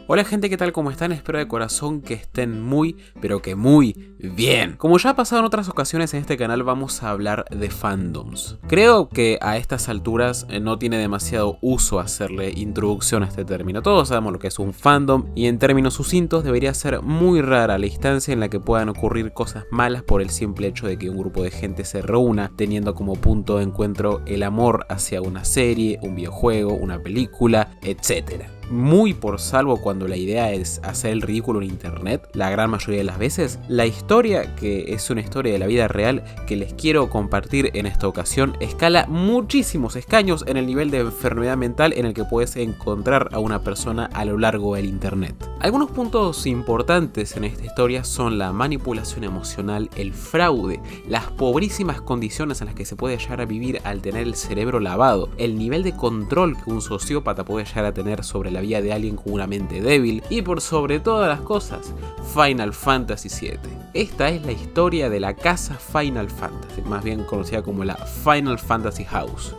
Hola gente, ¿qué tal? ¿Cómo están? Espero de corazón que estén muy, pero que muy bien. Como ya ha pasado en otras ocasiones en este canal, vamos a hablar de fandoms. Creo que a estas alturas no tiene demasiado uso hacerle introducción a este término. Todos sabemos lo que es un fandom y en términos sucintos debería ser muy rara la instancia en la que puedan ocurrir cosas malas por el simple hecho de que un grupo de gente se reúna teniendo como punto de encuentro el amor hacia una serie, un videojuego, una película, etc. Muy por salvo cuando la idea es hacer el ridículo en internet, la gran mayoría de las veces, la historia, que es una historia de la vida real que les quiero compartir en esta ocasión, escala muchísimos escaños en el nivel de enfermedad mental en el que puedes encontrar a una persona a lo largo del internet. Algunos puntos importantes en esta historia son la manipulación emocional, el fraude, las pobrísimas condiciones en las que se puede llegar a vivir al tener el cerebro lavado, el nivel de control que un sociópata puede llegar a tener sobre la vida de alguien con una mente débil y por sobre todas las cosas, Final Fantasy VII. Esta es la historia de la casa Final Fantasy, más bien conocida como la Final Fantasy House.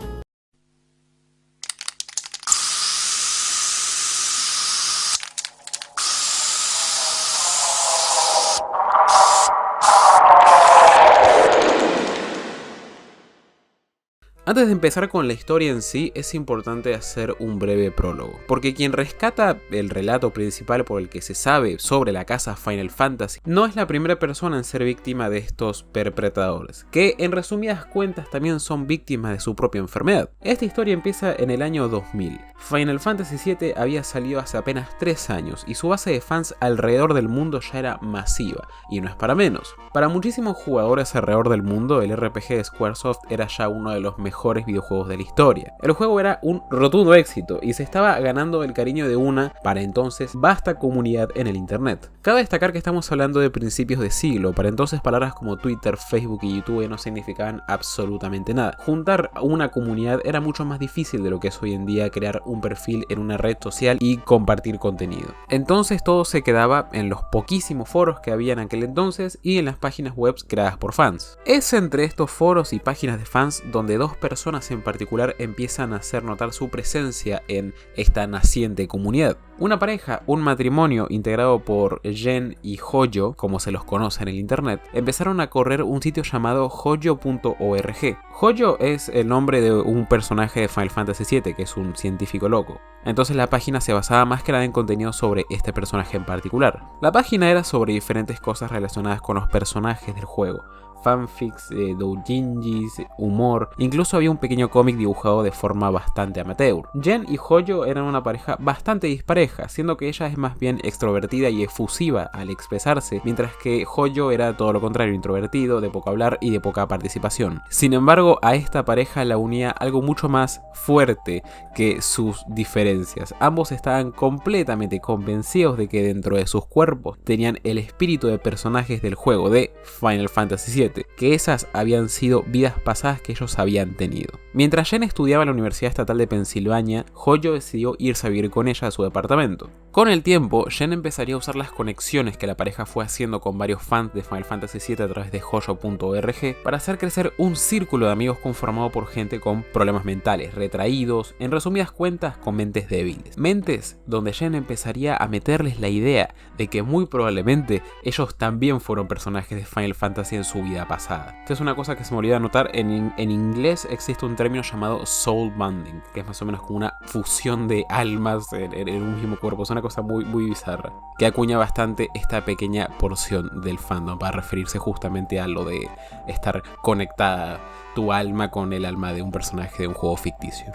Antes de empezar con la historia en sí, es importante hacer un breve prólogo, porque quien rescata el relato principal por el que se sabe sobre la casa Final Fantasy no es la primera persona en ser víctima de estos perpetradores, que en resumidas cuentas también son víctimas de su propia enfermedad. Esta historia empieza en el año 2000. Final Fantasy VII había salido hace apenas 3 años y su base de fans alrededor del mundo ya era masiva, y no es para menos. Para muchísimos jugadores alrededor del mundo, el RPG de Squaresoft era ya uno de los mejores videojuegos de la historia. El juego era un rotundo éxito y se estaba ganando el cariño de una, para entonces, vasta comunidad en el internet. Cabe destacar que estamos hablando de principios de siglo, para entonces palabras como Twitter, Facebook y YouTube no significaban absolutamente nada. Juntar una comunidad era mucho más difícil de lo que es hoy en día crear un perfil en una red social y compartir contenido. Entonces todo se quedaba en los poquísimos foros que había en aquel entonces y en las páginas web creadas por fans. Es entre estos foros y páginas de fans donde dos personas en particular empiezan a hacer notar su presencia en esta naciente comunidad. Una pareja, un matrimonio integrado por Jen y Hoyo, como se los conoce en el internet, empezaron a correr un sitio llamado Hoyo.org. Hoyo es el nombre de un personaje de Final Fantasy VII, que es un científico loco. Entonces la página se basaba más que nada en contenido sobre este personaje en particular. La página era sobre diferentes cosas relacionadas con los personajes del juego. Fanfics, doujinshis, humor, incluso había un pequeño cómic dibujado de forma bastante amateur. Jen y Hoyo eran una pareja bastante dispareja, siendo que ella es más bien extrovertida y efusiva al expresarse, mientras que Hoyo era todo lo contrario, introvertido, de poco hablar y de poca participación. Sin embargo, a esta pareja la unía algo mucho más fuerte que sus diferencias. Ambos estaban completamente convencidos de que dentro de sus cuerpos tenían el espíritu de personajes del juego de Final Fantasy VII, que esas habían sido vidas pasadas que ellos habían tenido. Mientras Jen estudiaba en la Universidad Estatal de Pensilvania, Hoyo decidió irse a vivir con ella a su departamento. Con el tiempo, Jen empezaría a usar las conexiones que la pareja fue haciendo con varios fans de Final Fantasy VII a través de Hoyo.org para hacer crecer un círculo de amigos conformado por gente con problemas mentales, retraídos, en resumidas cuentas con mentes débiles. Mentes donde Jen empezaría a meterles la idea de que muy probablemente ellos también fueron personajes de Final Fantasy en su vida pasada. Esta es una cosa que se me olvidó anotar, en inglés existe un término llamado soul bonding, que es más o menos como una fusión de almas en un mismo cuerpo. Es una cosa muy bizarra, que acuña bastante esta pequeña porción del fandom para referirse justamente a lo de estar conectada tu alma con el alma de un personaje de un juego ficticio.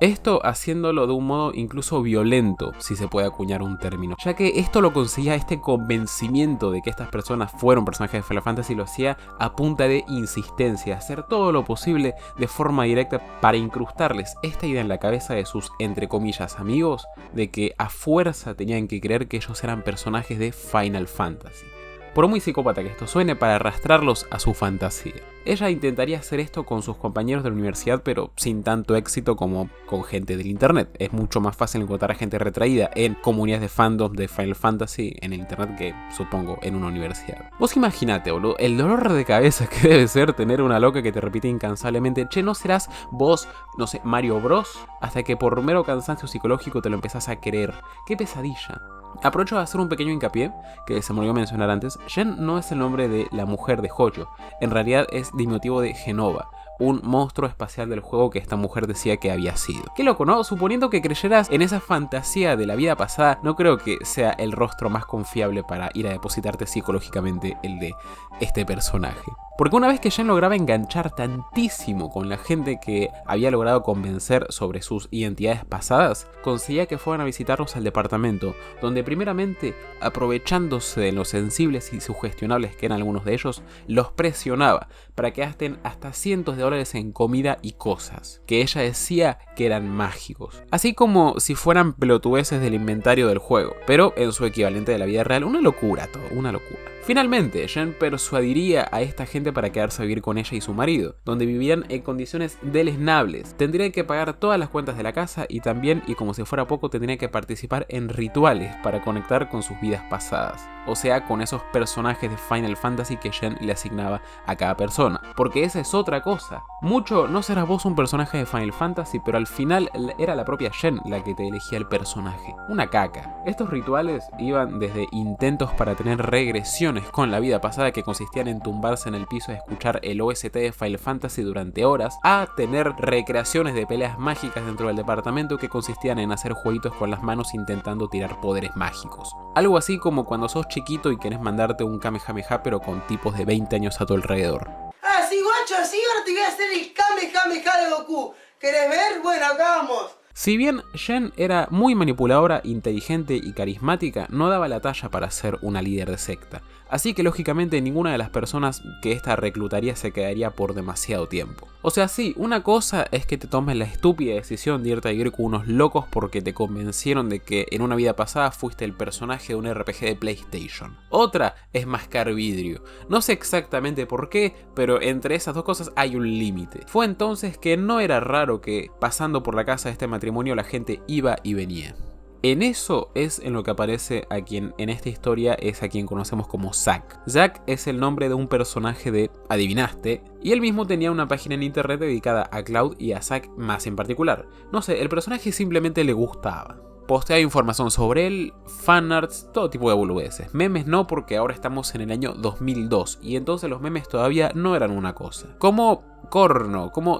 Esto haciéndolo de un modo incluso violento, si se puede acuñar un término, ya que esto lo conseguía, este convencimiento de que estas personas fueron personajes de Final Fantasy, lo hacía a punta de insistencia, hacer todo lo posible de forma directa para incrustarles esta idea en la cabeza de sus, entre comillas, amigos, de que a fuerza tenían que creer que ellos eran personajes de Final Fantasy. por muy psicópata que esto suene, para arrastrarlos a su fantasía. Ella intentaría hacer esto con sus compañeros de la universidad, pero sin tanto éxito como con gente del internet. Es mucho más fácil encontrar a gente retraída en comunidades de fandom de Final Fantasy en el internet que, supongo, en una universidad. Vos imaginate, boludo, el dolor de cabeza que debe ser tener una loca que te repite incansablemente: che, ¿no serás vos, no sé, Mario Bros? Hasta que por mero cansancio psicológico te lo empezás a creer. ¡Qué pesadilla! Aprovecho de hacer un pequeño hincapié, que se me olvidó mencionar antes. Jen no es el nombre de la mujer de Hoyo, en realidad es diminutivo de Genova, un monstruo espacial del juego que esta mujer decía que había sido. Qué loco, ¿no? Suponiendo que creyeras en esa fantasía de la vida pasada, no creo que sea el rostro más confiable para ir a depositarte psicológicamente el de este personaje. Porque una vez que Jen lograba enganchar tantísimo con la gente que había logrado convencer sobre sus identidades pasadas, conseguía que fueran a visitarlos al departamento, donde primeramente, aprovechándose de los sensibles y sugestionables que eran algunos de ellos, los presionaba para que gasten hasta cientos de dólares en comida y cosas, que ella decía que eran mágicos. Así como si fueran pelotudeces del inventario del juego, pero en su equivalente de la vida real. Una locura todo, una locura. Finalmente, Jen persuadiría a esta gente para quedarse a vivir con ella y su marido, donde vivían en condiciones deleznables. Tendrían que pagar todas las cuentas de la casa y también, y como si fuera poco, tendrían que participar en rituales para conectar con sus vidas pasadas. O sea, con esos personajes de Final Fantasy que Jen le asignaba a cada persona. Porque esa es otra cosa. Mucho no serás vos un personaje de Final Fantasy, pero al final era la propia Jen la que te elegía el personaje. Una caca. Estos rituales iban desde intentos para tener regresiones con la vida pasada que consistían en tumbarse en el piso y escuchar el OST de Final Fantasy durante horas, a tener recreaciones de peleas mágicas dentro del departamento que consistían en hacer jueguitos con las manos intentando tirar poderes mágicos. Algo así como cuando sos chiquito y querés mandarte un Kamehameha pero con tipos de 20 años a tu alrededor. Ah, sí, guacho, así ahora te voy a hacer el Kamehameha de Goku. ¿Querés ver? Bueno, acá vamos. Si bien Jen era muy manipuladora, inteligente y carismática, no daba la talla para ser una líder de secta. Así que lógicamente ninguna de las personas que esta reclutaría se quedaría por demasiado tiempo. O sea, sí, una cosa es que te tomes la estúpida decisión de irte a vivir con unos locos porque te convencieron de que en una vida pasada fuiste el personaje de un RPG de PlayStation. Otra es mascar vidrio. No sé exactamente por qué, pero entre esas dos cosas hay un límite. Fue entonces que no era raro que pasando por la casa de este matrimonio la gente iba y venía. En eso es en lo que aparece a quien en esta historia es a quien conocemos como Zack. Zack es el nombre de un personaje de, adivinaste, y él mismo tenía una página en internet dedicada a Cloud y a Zack más en particular. No sé, el personaje simplemente le gustaba. Posteaba información sobre él, fanarts, todo tipo de boludeces. Memes no, porque ahora estamos en el año 2002 y entonces los memes todavía no eran una cosa. ¿Cómo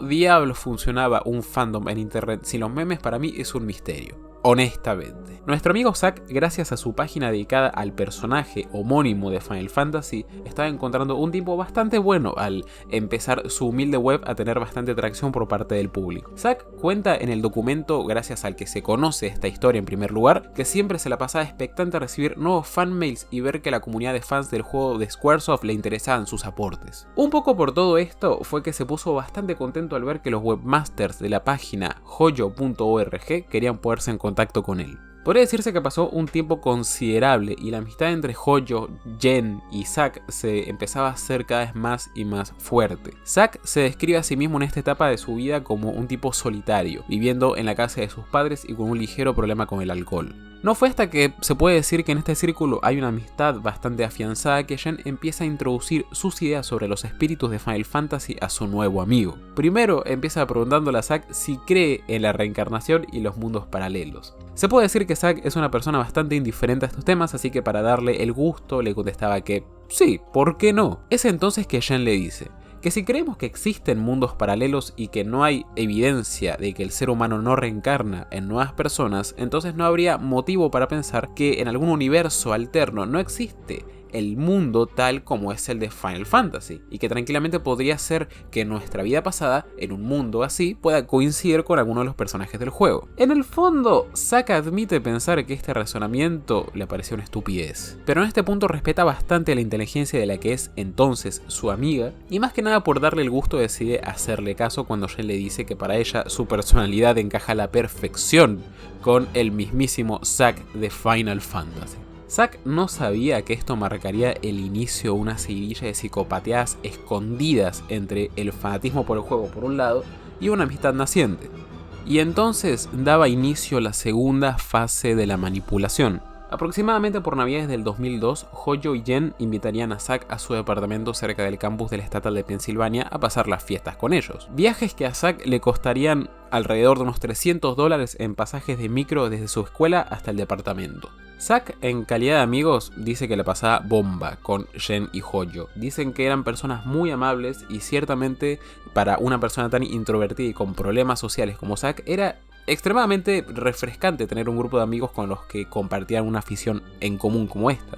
diablos funcionaba un fandom en internet sin los memes? Para mí es un misterio. Honestamente. Nuestro amigo Zack, gracias a su página dedicada al personaje homónimo de Final Fantasy, estaba encontrando un tiempo bastante bueno al empezar su humilde web a tener bastante atracción por parte del público. Zack cuenta en el documento, gracias al que se conoce esta historia en primer lugar, que siempre se la pasaba expectante a recibir nuevos fanmails y ver que la comunidad de fans del juego de Squaresoft le interesaban sus aportes. Un poco por todo esto fue que se puso bastante contento al ver que los webmasters de la página hoyo.org querían ponerse en contacto con él. Podría decirse que pasó un tiempo considerable y la amistad entre Hoyo, Jen y Zack se empezaba a hacer cada vez más y más fuerte. Zack se describe a sí mismo en esta etapa de su vida como un tipo solitario, viviendo en la casa de sus padres y con un ligero problema con el alcohol. No fue hasta que se puede decir que en este círculo hay una amistad bastante afianzada que Jen empieza a introducir sus ideas sobre los espíritus de Final Fantasy a su nuevo amigo. Primero empieza preguntándole a Zack si cree en la reencarnación y los mundos paralelos. Se puede decir que Zack es una persona bastante indiferente a estos temas, así que para darle el gusto le contestaba que sí, ¿por qué no? Es entonces que Jen le dice que si creemos que existen mundos paralelos y que no hay evidencia de que el ser humano no reencarna en nuevas personas, entonces no habría motivo para pensar que en algún universo alterno no existe el mundo tal como es el de Final Fantasy, y que tranquilamente podría ser que nuestra vida pasada, en un mundo así, pueda coincidir con alguno de los personajes del juego. En el fondo, Zack admite pensar que este razonamiento le pareció una estupidez, pero en este punto respeta bastante la inteligencia de la que es entonces su amiga, y más que nada por darle el gusto decide hacerle caso cuando Jen le dice que para ella su personalidad encaja a la perfección con el mismísimo Zack de Final Fantasy. Zack no sabía que esto marcaría el inicio de una seguidilla de psicopatías escondidas entre el fanatismo por el juego por un lado y una amistad naciente. Y entonces daba inicio la segunda fase de la manipulación. Aproximadamente por navidades del 2002, Hojo y Jen invitarían a Zack a su departamento cerca del campus del Estatal de Pensilvania a pasar las fiestas con ellos. Viajes que a Zack le costarían alrededor de unos $300 en pasajes de micro desde su escuela hasta el departamento. Zack, en calidad de amigos, dice que la pasaba bomba con Jen y Hojo. Dicen que eran personas muy amables y ciertamente para una persona tan introvertida y con problemas sociales como Zack era extremadamente refrescante tener un grupo de amigos con los que compartían una afición en común como esta.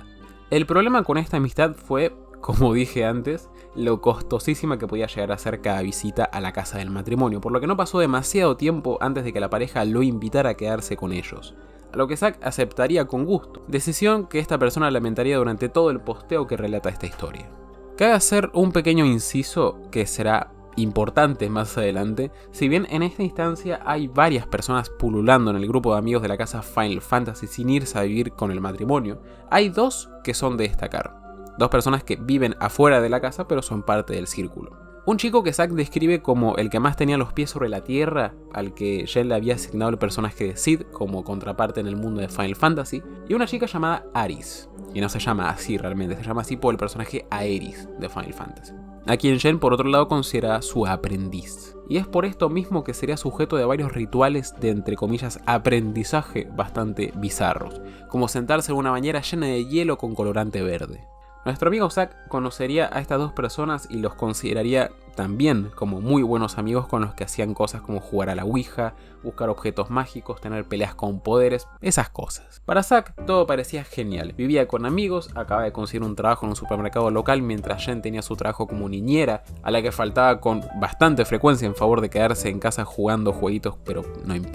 El problema con esta amistad fue, como dije antes, lo costosísima que podía llegar a ser cada visita a la casa del matrimonio, por lo que no pasó demasiado tiempo antes de que la pareja lo invitara a quedarse con ellos, a lo que Zack aceptaría con gusto, decisión que esta persona lamentaría durante todo el posteo que relata esta historia. Cabe hacer un pequeño inciso que será importante más adelante. Si bien en esta instancia hay varias personas pululando en el grupo de amigos de la casa Final Fantasy sin irse a vivir con el matrimonio, hay dos que son de destacar. Dos personas que viven afuera de la casa pero son parte del círculo. Un chico que Zack describe como el que más tenía los pies sobre la tierra, al que Jen le había asignado el personaje de Sid como contraparte en el mundo de Final Fantasy, y una chica llamada Aeris, y no se llama así realmente, se llama así por el personaje Aeris de Final Fantasy, a quien Jen por otro lado considera su aprendiz. Y es por esto mismo que sería sujeto de varios rituales de entre comillas aprendizaje bastante bizarros, como sentarse en una bañera llena de hielo con colorante verde. Nuestro amigo Zack conocería a estas dos personas y los consideraría también como muy buenos amigos con los que hacían cosas como jugar a la Ouija, buscar objetos mágicos, tener peleas con poderes, esas cosas. Para Zack todo parecía genial, vivía con amigos, acababa de conseguir un trabajo en un supermercado local mientras Jen tenía su trabajo como niñera, a la que faltaba con bastante frecuencia en favor de quedarse en casa jugando jueguitos, pero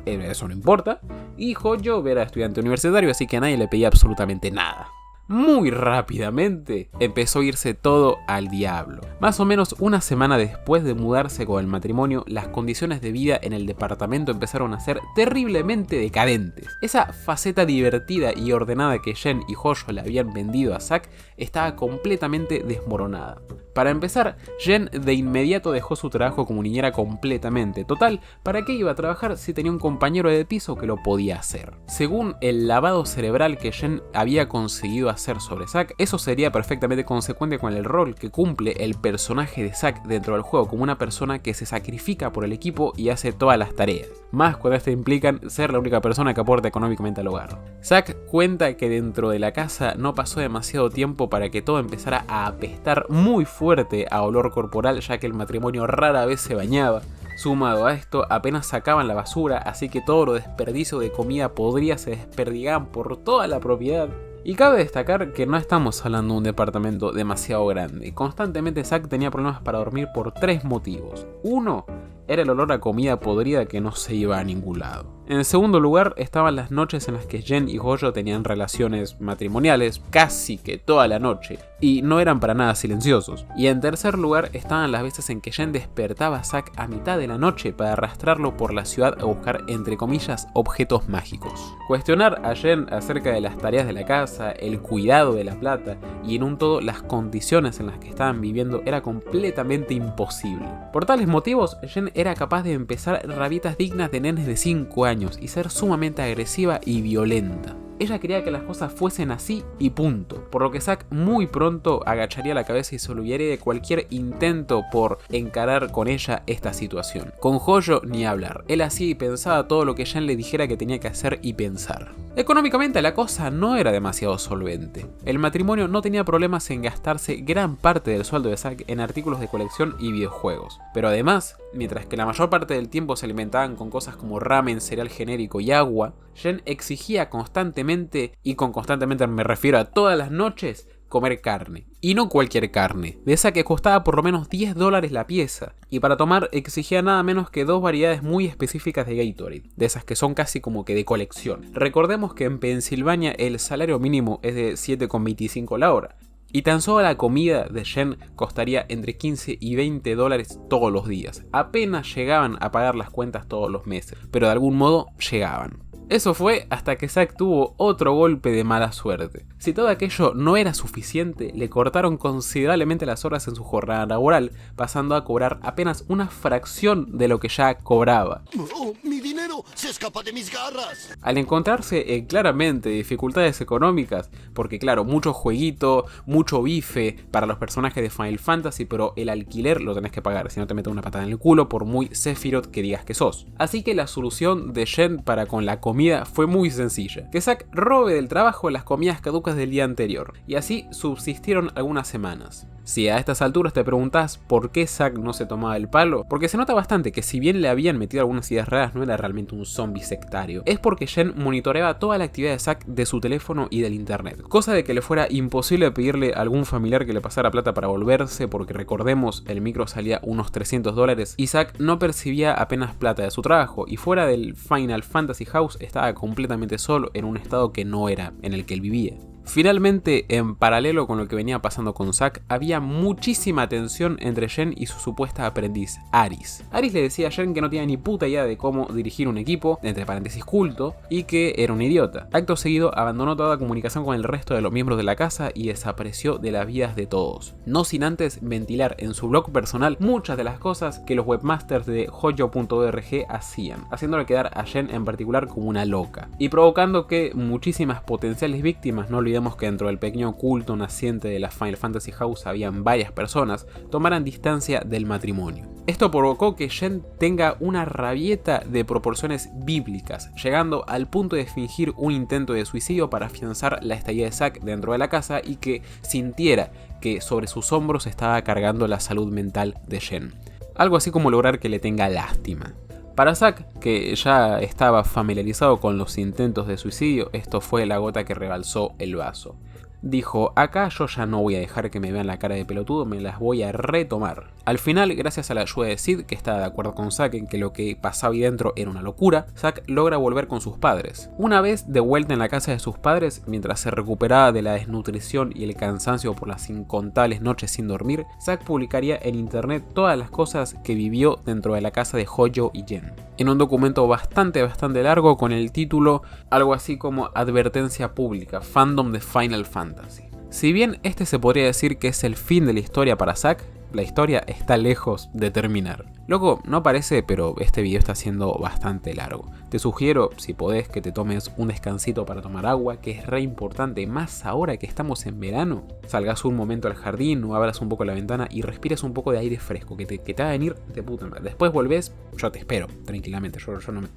eso no importa, y Hojo era estudiante universitario, así que a nadie le pedía absolutamente nada. Muy rápidamente empezó a irse todo al diablo. Más o menos una semana después de mudarse con el matrimonio, las condiciones de vida en el departamento empezaron a ser terriblemente decadentes. Esa faceta divertida y ordenada que Jen y Hojo le habían vendido a Zack estaba completamente desmoronada. Para empezar, Jen de inmediato dejó su trabajo como niñera completamente. Total, ¿para qué iba a trabajar si tenía un compañero de piso que lo podía hacer? Según el lavado cerebral que Jen había conseguido hacer sobre Zack, eso sería perfectamente consecuente con el rol que cumple el personaje de Zack dentro del juego como una persona que se sacrifica por el equipo y hace todas las tareas, más cuando estas implican ser la única persona que aporta económicamente al hogar. Zack cuenta que dentro de la casa no pasó demasiado tiempo para que todo empezara a apestar muy fuerte a olor corporal, ya que el matrimonio rara vez se bañaba. Sumado a esto, apenas sacaban la basura, así que todo lo desperdicio de comida podría se desperdigaban por toda la propiedad. Y cabe destacar que no estamos hablando de un departamento demasiado grande. Constantemente Zack tenía problemas para dormir por 3 motivos. Uno, era el olor a comida podrida que no se iba a ningún lado. En segundo lugar, estaban las noches en las que Jen y Hojo tenían relaciones matrimoniales casi que toda la noche, y no eran para nada silenciosos. Y en tercer lugar, estaban las veces en que Jen despertaba a Zack a mitad de la noche para arrastrarlo por la ciudad a buscar, entre comillas, objetos mágicos. Cuestionar a Jen acerca de las tareas de la casa, el cuidado de la plata, y en un todo las condiciones en las que estaban viviendo era completamente imposible. Por tales motivos, Jen era capaz de empezar rabietas dignas de nenes de 5 años y ser sumamente agresiva y violenta. Ella quería que las cosas fuesen así y punto, por lo que Zack muy pronto agacharía la cabeza y se olvidaría de cualquier intento por encarar con ella esta situación. Con Hojo ni hablar, él hacía y pensaba todo lo que Jen le dijera que tenía que hacer y pensar. Económicamente la cosa no era demasiado solvente. El matrimonio no tenía problemas en gastarse gran parte del sueldo de Zack en artículos de colección y videojuegos. Pero además, mientras que la mayor parte del tiempo se alimentaban con cosas como ramen, cereal genérico y agua, Jen exigía constantemente, y con constantemente me refiero a todas las noches, comer carne. Y no cualquier carne, de esa que costaba por lo menos $10 la pieza. Y para tomar exigía nada menos que 2 variedades muy específicas de Gatorade, de esas que son casi como que de colección. Recordemos que en Pensilvania el salario mínimo es de $7,25 la hora. Y tan solo la comida de Jen costaría entre $15 y $20 todos los días. Apenas llegaban a pagar las cuentas todos los meses, pero de algún modo llegaban. Eso fue hasta que Zack tuvo otro golpe de mala suerte. Si todo aquello no era suficiente, le cortaron considerablemente las horas en su jornada laboral, pasando a cobrar apenas una fracción de lo que ya cobraba. ¡Oh, mi dinero se escapa de mis garras! Al encontrarse claramente dificultades económicas, porque claro, mucho jueguito, mucho bife para los personajes de Final Fantasy, pero el alquiler lo tenés que pagar, si no te metes una patada en el culo por muy Sephiroth que digas que sos. Así que la solución de Jen para con la comida fue muy sencilla, que Zack robe del trabajo las comidas caducas del día anterior, y así subsistieron algunas semanas. Si a estas alturas te preguntás por qué Zack no se tomaba el palo, porque se nota bastante que si bien le habían metido algunas ideas raras, no era realmente un zombie sectario, es porque Jen monitoreaba toda la actividad de Zack de su teléfono y del internet, cosa de que le fuera imposible pedirle a algún familiar que le pasara plata para volverse, porque recordemos, el micro salía unos $300 y Zack no percibía apenas plata de su trabajo, y fuera del Final Fantasy House estaba completamente solo en un estado que no era en el que él vivía. Finalmente, en paralelo con lo que venía pasando con Zack, había muchísima tensión entre Jen y su supuesta aprendiz, Aris. Aris le decía a Jen que no tenía ni puta idea de cómo dirigir un equipo, entre paréntesis culto, y que era un idiota. Acto seguido, abandonó toda comunicación con el resto de los miembros de la casa y desapareció de las vidas de todos. No sin antes ventilar en su blog personal muchas de las cosas que los webmasters de Hoyo.org hacían, haciéndole quedar a Jen en particular como una loca, y provocando que muchísimas potenciales víctimas, no olvidemos que dentro del pequeño culto naciente de la Final Fantasy House habían varias personas, tomaran distancia del matrimonio. Esto provocó que Jen tenga una rabieta de proporciones bíblicas, llegando al punto de fingir un intento de suicidio para afianzar la estadía de Zack dentro de la casa y que sintiera que sobre sus hombros estaba cargando la salud mental de Jen. Algo así como lograr que le tenga lástima. Para Zack, que ya estaba familiarizado con los intentos de suicidio, esto fue la gota que rebalsó el vaso. Dijo, acá yo ya no voy a dejar que me vean la cara de pelotudo, me las voy a retomar. Al final, gracias a la ayuda de Sid, que está de acuerdo con Zack en que lo que pasaba ahí dentro era una locura, Zack logra volver con sus padres. Una vez de vuelta en la casa de sus padres, mientras se recuperaba de la desnutrición y el cansancio por las incontables noches sin dormir, Zack publicaría en internet todas las cosas que vivió dentro de la casa de Hoyo y Jen, en un documento bastante largo con el título algo así como Advertencia Pública, Fandom de Final Fantasy. Si bien este se podría decir que es el fin de la historia para Zack, la historia está lejos de terminar. Loco, no parece, pero este video está siendo bastante largo. Te sugiero, si podés, que te tomes un descansito para tomar agua, que es re importante, más ahora que estamos en verano. Salgas un momento al jardín o abras un poco la ventana y respires un poco de aire fresco, que te va a venir de puta madre. Después volvés, yo te espero, tranquilamente, yo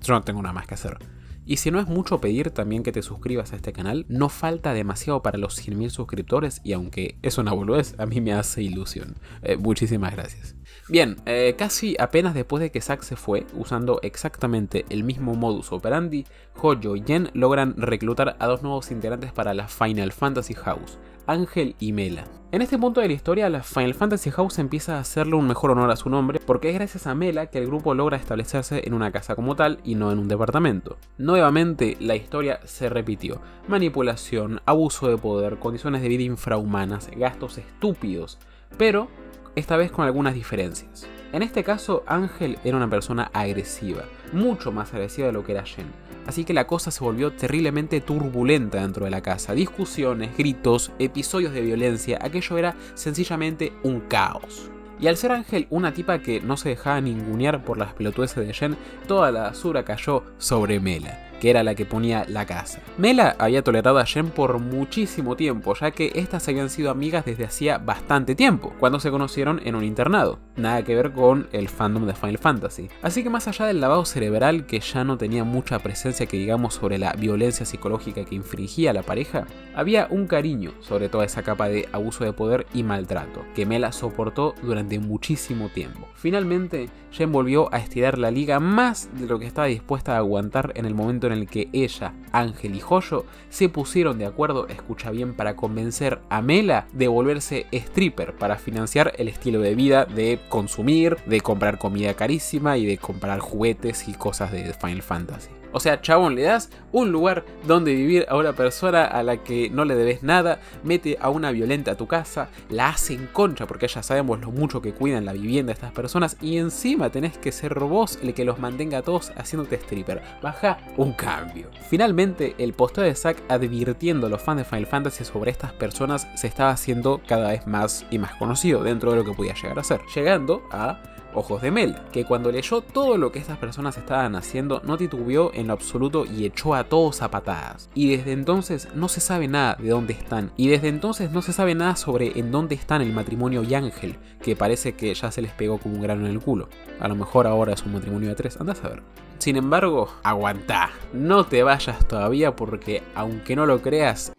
no tengo nada más que hacer. Y si no es mucho pedir también que te suscribas a este canal, no falta demasiado para los 100.000 suscriptores y aunque es una boludez, a mí me hace ilusión. Muchísimas gracias. Bien, casi apenas después de que Zack se fue, usando exactamente el mismo modus operandi, Hoyo y Jen logran reclutar a dos nuevos integrantes para la Final Fantasy House, Ángel y Mela. En este punto de la historia, la Final Fantasy House empieza a hacerle un mejor honor a su nombre, porque es gracias a Mela que el grupo logra establecerse en una casa como tal y no en un departamento. Nuevamente, la historia se repitió. Manipulación, abuso de poder, condiciones de vida infrahumanas, gastos estúpidos, pero esta vez con algunas diferencias. En este caso, Ángel era una persona agresiva, mucho más agresiva de lo que era Jen. Así que la cosa se volvió terriblemente turbulenta dentro de la casa. Discusiones, gritos, episodios de violencia, aquello era sencillamente un caos. Y al ser Ángel una tipa que no se dejaba ningunear por las pelotudeces de Jen, toda la basura cayó sobre Mela, que era la que ponía la casa. Mela había tolerado a Jen por muchísimo tiempo, ya que estas habían sido amigas desde hacía bastante tiempo, cuando se conocieron en un internado. Nada que ver con el fandom de Final Fantasy. Así que más allá del lavado cerebral, que ya no tenía mucha presencia que digamos sobre la violencia psicológica que infringía la pareja, había un cariño sobre toda esa capa de abuso de poder y maltrato, que Mela soportó durante muchísimo tiempo. Finalmente, Jen volvió a estirar la liga más de lo que estaba dispuesta a aguantar en el momento en el que ella, Ángel y Hoyo se pusieron de acuerdo, escucha bien, para convencer a Mela de volverse stripper para financiar el estilo de vida de consumir, de comprar comida carísima y de comprar juguetes y cosas de Final Fantasy. O sea, chabón, le das un lugar donde vivir a una persona a la que no le debes nada, mete a una violenta a tu casa, la hacen concha porque ya sabemos lo mucho que cuidan la vivienda de estas personas y encima tenés que ser vos el que los mantenga a todos haciéndote stripper. Baja un cambio. Finalmente, el posteo de Zack advirtiendo a los fans de Final Fantasy sobre estas personas se estaba haciendo cada vez más y más conocido dentro de lo que podía llegar a ser, llegando a Ojos de Mel, que cuando leyó todo lo que estas personas estaban haciendo no titubeó en lo absoluto y echó a todos a patadas. Y desde entonces no se sabe nada de dónde están, y desde entonces no se sabe nada sobre en dónde están el matrimonio y Ángel, que parece que ya se les pegó como un grano en el culo. A lo mejor ahora es un matrimonio de 3, andás a ver. Sin embargo, aguantá, no te vayas todavía porque aunque no lo creas,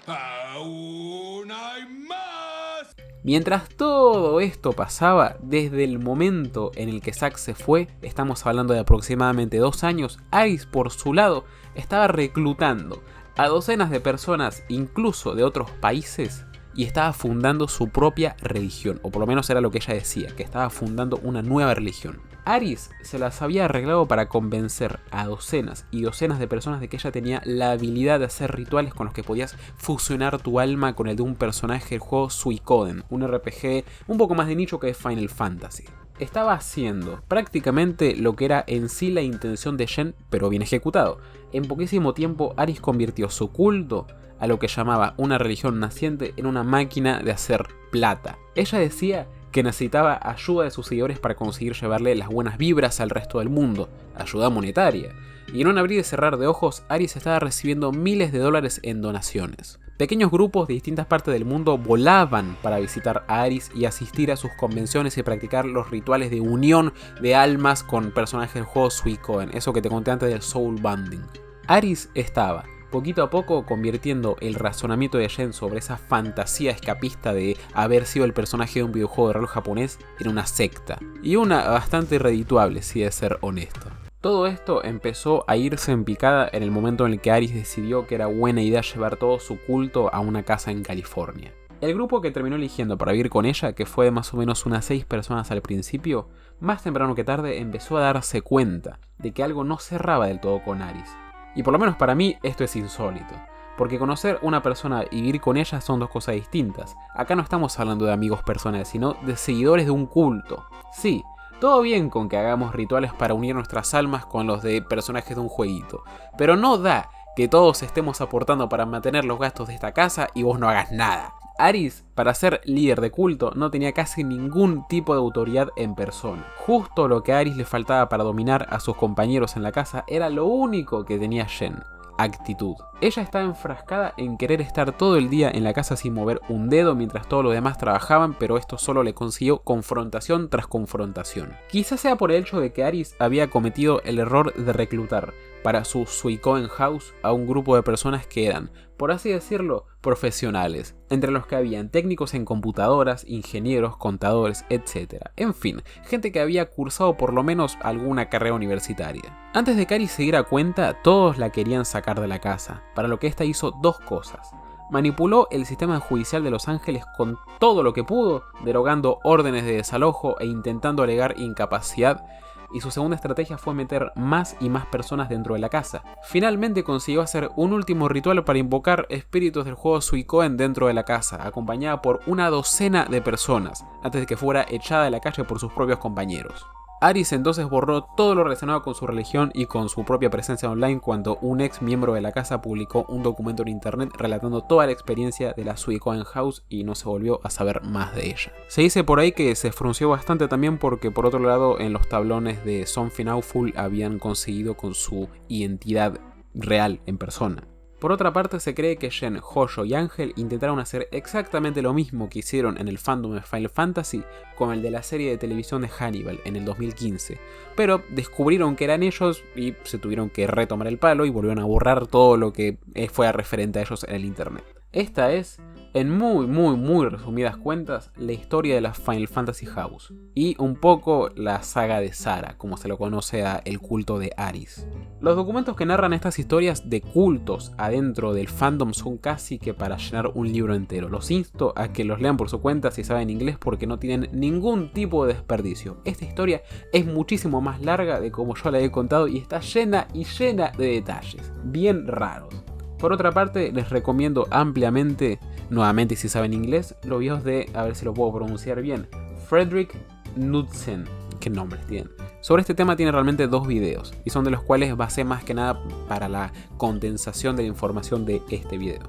¡Aún hay más! mientras todo esto pasaba, desde el momento en el que Zack se fue, estamos hablando de aproximadamente 2 años, Aris por su lado estaba reclutando a docenas de personas, incluso de otros países, y estaba fundando su propia religión, o por lo menos era lo que ella decía, que estaba fundando una nueva religión. Aris se las había arreglado para convencer a docenas y docenas de personas de que ella tenía la habilidad de hacer rituales con los que podías fusionar tu alma con el de un personaje del juego Suikoden, un RPG un poco más de nicho que Final Fantasy. Estaba haciendo prácticamente lo que era en sí la intención de Jen, pero bien ejecutado. En poquísimo tiempo Aris convirtió su culto a lo que llamaba una religión naciente en una máquina de hacer plata. Ella decía que necesitaba ayuda de sus seguidores para conseguir llevarle las buenas vibras al resto del mundo, ayuda monetaria. Y en un abrir y cerrar de ojos, Aris estaba recibiendo miles de dólares en donaciones. Pequeños grupos de distintas partes del mundo volaban para visitar a Aris y asistir a sus convenciones y practicar los rituales de unión de almas con personajes del juego Suikoden, eso que te conté antes del Soul Bonding. Aris estaba poquito a poco convirtiendo el razonamiento de Jen sobre esa fantasía escapista de haber sido el personaje de un videojuego de rol japonés en una secta, y una bastante redituable si he de ser honesto. Todo esto empezó a irse en picada en el momento en el que Aris decidió que era buena idea llevar todo su culto a una casa en California. El grupo que terminó eligiendo para vivir con ella, que fue de más o menos unas 6 personas al principio, más temprano que tarde empezó a darse cuenta de que algo no cerraba del todo con Aris. Y por lo menos para mí esto es insólito, porque conocer una persona y vivir con ella son dos cosas distintas. Acá no estamos hablando de amigos personales, sino de seguidores de un culto. Sí, todo bien con que hagamos rituales para unir nuestras almas con los de personajes de un jueguito, pero no da que todos estemos aportando para mantener los gastos de esta casa y vos no hagas nada. Aris, para ser líder de culto, no tenía casi ningún tipo de autoridad en persona. Justo lo que a Aris le faltaba para dominar a sus compañeros en la casa era lo único que tenía Jen: actitud. Ella estaba enfrascada en querer estar todo el día en la casa sin mover un dedo mientras todos los demás trabajaban, pero esto solo le consiguió confrontación tras confrontación. Quizás sea por el hecho de que Aris había cometido el error de reclutar para su Suikoden House a un grupo de personas que eran, por así decirlo, profesionales, entre los que habían técnicos en computadoras, ingenieros, contadores, etc. En fin, gente que había cursado por lo menos alguna carrera universitaria. Antes de que Aris se diera cuenta, todos la querían sacar de la casa, para lo que esta hizo dos cosas. Manipuló el sistema judicial de Los Ángeles con todo lo que pudo, derogando órdenes de desalojo e intentando alegar incapacidad, y su segunda estrategia fue meter más y más personas dentro de la casa. Finalmente consiguió hacer un último ritual para invocar espíritus del juego Suikoden dentro de la casa, acompañada por una docena de personas, antes de que fuera echada de la calle por sus propios compañeros. Aris entonces borró todo lo relacionado con su religión y con su propia presencia online cuando un ex miembro de la casa publicó un documento en internet relatando toda la experiencia de la Suikoden House y no se volvió a saber más de ella. Se dice por ahí que se frunció bastante también porque por otro lado en los tablones de Something Awful habían conseguido con su identidad real en persona. Por otra parte, se cree que Jen, Hoyo y Ángel intentaron hacer exactamente lo mismo que hicieron en el fandom de Final Fantasy con el de la serie de televisión de Hannibal en el 2015, pero descubrieron que eran ellos y se tuvieron que retomar el palo y volvieron a borrar todo lo que fuera referente a ellos en el internet. Esta es en muy resumidas cuentas, la historia de la Final Fantasy House y un poco la saga de Sara, como se lo conoce a el culto de Aris. Los documentos que narran estas historias de cultos adentro del fandom son casi que para llenar un libro entero. Los insto a que los lean por su cuenta si saben inglés porque no tienen ningún tipo de desperdicio. Esta historia es muchísimo más larga de como yo la he contado y está llena de detalles, bien raros. Por otra parte, les recomiendo ampliamente, nuevamente si saben inglés, los videos de, a ver si lo puedo pronunciar bien, Fredrik Knudsen. ¿Qué nombres tienen? Sobre este tema tiene realmente 2 videos y son de los cuales basé más que nada para la condensación de la información de este video.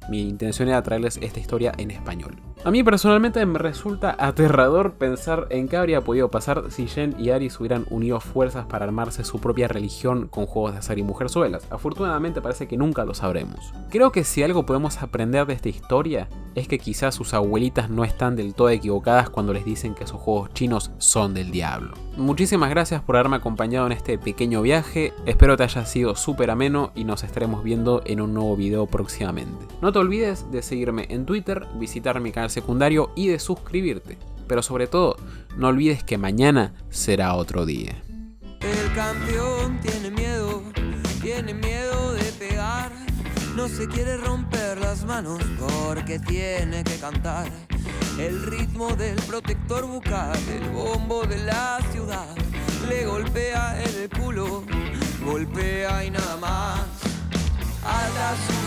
Mi intención era traerles esta historia en español. A mí personalmente me resulta aterrador pensar en qué habría podido pasar si Jen y Aris hubieran unido fuerzas para armarse su propia religión con juegos de azar y mujerzuelas. Afortunadamente parece que nunca lo sabremos. Creo que si algo podemos aprender de esta historia es que quizás sus abuelitas no están del todo equivocadas cuando les dicen que esos juegos chinos son del diablo. Muchísimas gracias por haberme acompañado en este pequeño viaje, espero te haya sido súper ameno y nos estaremos viendo en un nuevo video próximamente. No te olvides de seguirme en Twitter, visitar mi canal secundario y de suscribirte, pero sobre todo no olvides que mañana será otro día. El campeón tiene miedo de pegar, no se quiere romper las manos porque tiene que cantar. El ritmo del protector bucal, el bombo de la ciudad, le golpea en el culo, golpea y nada más. Alta su